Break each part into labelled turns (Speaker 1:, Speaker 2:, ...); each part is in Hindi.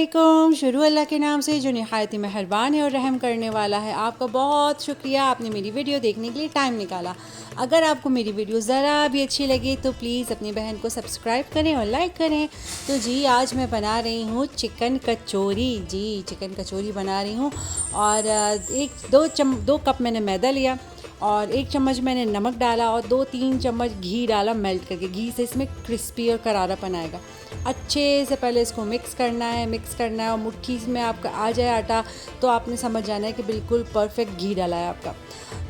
Speaker 1: वालेकुम। शुरू अल्लाह के नाम से जो निहायत मेहरबान है और रहम करने वाला है। आपका बहुत शुक्रिया, आपने मेरी वीडियो देखने के लिए टाइम निकाला। अगर आपको मेरी वीडियो ज़रा भी अच्छी लगी तो प्लीज़ अपनी बहन को सब्सक्राइब करें और लाइक करें। तो जी आज मैं बना रही हूँ चिकन कचौरी। जी चिकन कचौरी बना रही हूँ। और दो कप मैंने मैदा लिया और 1 चम्मच मैंने नमक डाला और 2-3 चम्मच घी डाला मेल्ट करके। घी से इसमें क्रिस्पी और करारापन आएगा। अच्छे से पहले इसको मिक्स करना है और मुट्ठी में आपका आ जाए आटा तो आपने समझ जाना है कि बिल्कुल परफेक्ट घी डाला है आपका।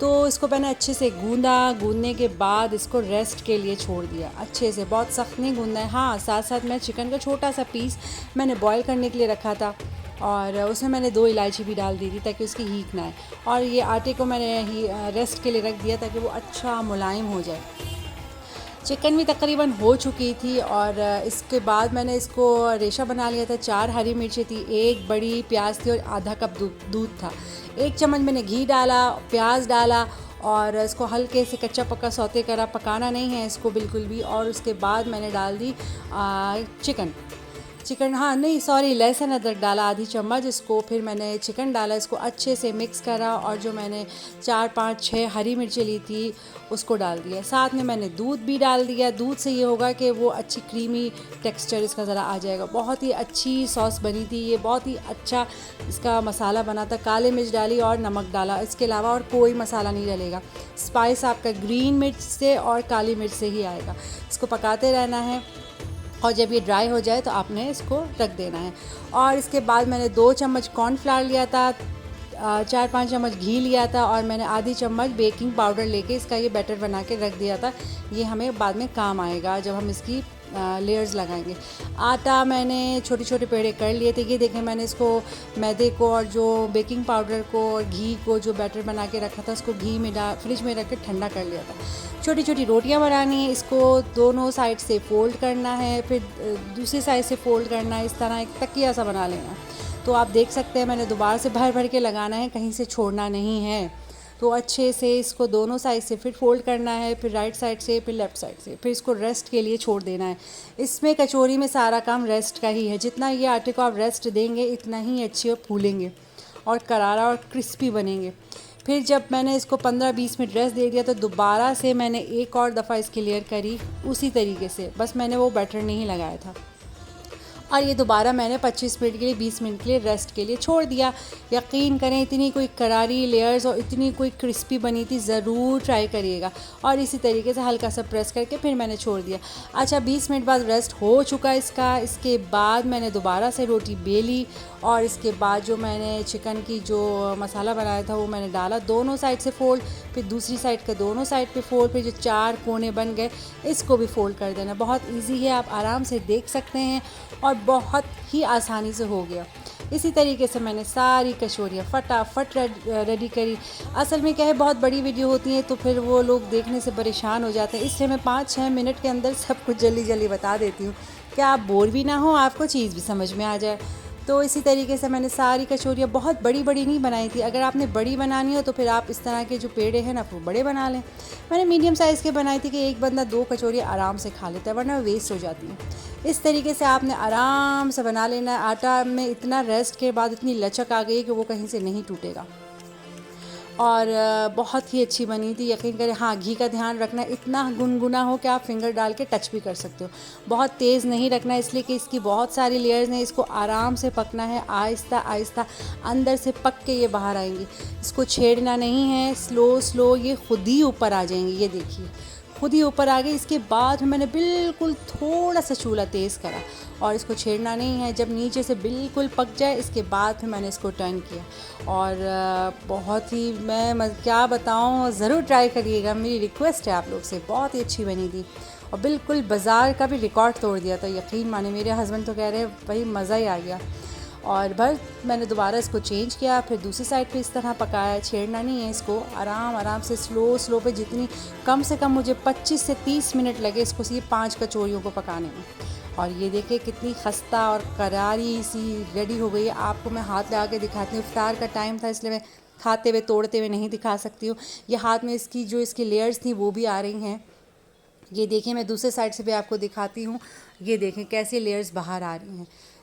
Speaker 1: तो इसको मैंने अच्छे से गूंदने के बाद इसको रेस्ट के लिए छोड़ दिया अच्छे से। बहुत सख्त नहीं गूंदना है। हाँ, साथ साथ मैं चिकन का छोटा सा पीस मैंने बॉईल करने के लिए रखा था और उसमें मैंने 2 इलायची भी डाल दी थी ताकि उसकी हीट ना आए। और ये आटे को मैंने रेस्ट के लिए रख दिया ताकि वो अच्छा मुलायम हो जाए। चिकन भी तकरीबन हो चुकी थी और इसके बाद मैंने इसको रेशा बना लिया था। 4 हरी मिर्ची थी, 1 बड़ी प्याज थी और आधा कप दूध था। 1 चम्मच मैंने घी डाला, प्याज डाला और इसको हल्के से कच्चा पक्का सौते करा। पकाना नहीं है इसको बिल्कुल भी। और उसके बाद मैंने डाल दी लहसुन अदरक डाला आधी चम्मच। इसको फिर मैंने चिकन डाला, इसको अच्छे से मिक्स करा और जो मैंने 4-5-6 हरी मिर्ची ली थी उसको डाल दिया। साथ में मैंने दूध भी डाल दिया। दूध से ये होगा कि वो अच्छी क्रीमी टेक्सचर इसका ज़रा आ जाएगा। बहुत ही अच्छी सॉस बनी थी ये, बहुत ही अच्छा इसका मसाला बना था। काले मिर्च डाली और नमक डाला, इसके अलावा और कोई मसाला नहीं डलेगा। स्पाइस आपका ग्रीन मिर्च से और काली मिर्च से ही आएगा। इसको पकाते रहना है और जब ये ड्राई हो जाए तो आपने इसको रख देना है। और इसके बाद मैंने 2 चम्मच कॉर्नफ्लावर लिया था, 4-5 चम्मच घी लिया था और मैंने आधी चम्मच बेकिंग पाउडर लेके इसका ये बैटर बना के रख दिया था। ये हमें बाद में काम आएगा जब हम इसकी लेयर्स लगाएंगे। आटा मैंने छोटे छोटे पेड़े कर लिए थे। ये देखें, मैंने इसको मैदे को और जो बेकिंग पाउडर को और घी को जो बैटर बना के रखा था उसको घी में फ्रिज में रख के ठंडा कर लिया था। छोटी छोटी रोटियां बनानी है। इसको दोनों साइड से फ़ोल्ड करना है, फिर दूसरी साइड से फ़ोल्ड करना है। इस तरह एक तकिया सा बना लेना। तो आप देख सकते हैं मैंने दोबारा से भर भर के लगाना है, कहीं से छोड़ना नहीं है। तो अच्छे से इसको दोनों साइड से फिर फोल्ड करना है, फिर राइट साइड से, फिर लेफ़्ट साइड से, फिर इसको रेस्ट के लिए छोड़ देना है। इसमें कचौरी में सारा काम रेस्ट का ही है। जितना ये आटे को आप रेस्ट देंगे इतना ही अच्छे और फूलेंगे और करारा और क्रिस्पी बनेंगे। फिर जब मैंने इसको 15-20 मिनट रेस्ट दे दिया तो दोबारा से मैंने एक और दफ़ा इसकी लेयर करी उसी तरीके से, बस मैंने वो बैटर नहीं लगाया था। और ये दोबारा मैंने 25 मिनट के लिए 20 मिनट के लिए रेस्ट के लिए छोड़ दिया। यकीन करें इतनी कोई करारी लेयर्स और इतनी कोई क्रिस्पी बनी थी, ज़रूर ट्राई करिएगा। और इसी तरीके से हल्का सा प्रेस करके फिर मैंने छोड़ दिया। अच्छा, 20 मिनट बाद रेस्ट हो चुका इसका। इसके बाद मैंने दोबारा से रोटी बेली और इसके बाद जो मैंने चिकन की जो मसाला बनाया था वो मैंने डाला। दोनों साइड से फ़ोल्ड, फिर दूसरी साइड का दोनों साइड पे फ़ोल्ड, फिर जो 4 कोने बन गए इसको भी फ़ोल्ड कर देना। बहुत इजी है, आप आराम से देख सकते हैं और बहुत ही आसानी से हो गया। इसी तरीके से मैंने सारी कचौरियाँ फटाफट रेडी करी। असल में क्या है, बहुत बड़ी वीडियो होती है तो फिर वो लोग देखने से परेशान हो जाते हैं, इसलिए मैं 5-6 मिनट के अंदर सब कुछ जल्दी जल्दी बता देती हूँ कि आप बोर भी ना हो, आपको चीज़ भी समझ में आ जाए। तो इसी तरीके से मैंने सारी कचौरियाँ बहुत बड़ी बड़ी नहीं बनाई थी। अगर आपने बड़ी बनानी हो तो फिर आप इस तरह के जो पेड़े हैं ना वो बड़े बना लें। मैंने मीडियम साइज़ के बनाई थी कि एक बंदा 2 कचौरियाँ आराम से खा लेता है, वरना वेस्ट हो जाती हैं। इस तरीके से आपने आराम से बना लेना है। आटा में इतना रेस्ट के बाद इतनी लचक आ गई कि वो कहीं से नहीं टूटेगा और बहुत ही अच्छी बनी थी, यकीन करें। हाँ, घी का ध्यान रखना, इतना गुनगुना हो कि आप फिंगर डाल के टच भी कर सकते हो। बहुत तेज़ नहीं रखना इसलिए कि इसकी बहुत सारी लेयर्स हैं, इसको आराम से पकना है, आहिस्ता आहिस्ता अंदर से पक के ये बाहर आएंगी। इसको छेड़ना नहीं है, स्लो ये खुद ही ऊपर आ जाएंगी। ये देखिए खुद ही ऊपर आ गई। इसके बाद मैंने बिल्कुल थोड़ा सा चूल्हा तेज़ करा और इसको छेड़ना नहीं है। जब नीचे से बिल्कुल पक जाए इसके बाद फिर मैंने इसको टर्न किया और बहुत ही मैं क्या बताऊँ, ज़रूर ट्राई करिएगा, मेरी रिक्वेस्ट है आप लोग से। बहुत ही अच्छी बनी थी और बिल्कुल बाज़ार का भी रिकॉर्ड तोड़ दिया था, यकीन माने। मेरे हस्बैंड तो कह रहे हैं भाई मज़ा ही आ गया। और मैंने दोबारा इसको चेंज किया, फिर दूसरी साइड पे इस तरह पकाया। छेड़ना नहीं है इसको, आराम से स्लो पे, जितनी कम से कम मुझे 25 से 30 मिनट लगे इसको ये 5 कचौरियों को पकाने में। और ये देखिए कितनी खस्ता और करारी सी रेडी हो गई है। आपको मैं हाथ लगा के दिखाती हूँ। इफ्तार का टाइम था इसलिए मैं खाते हुए तोड़ते हुए नहीं दिखा सकती हूँ। ये हाथ में इसकी लेयर्स थी वो भी आ रही हैं। ये देखिए, मैं दूसरे साइड से भी आपको दिखाती हूँ। ये देखें कैसे लेयर्स बाहर आ रही हैं।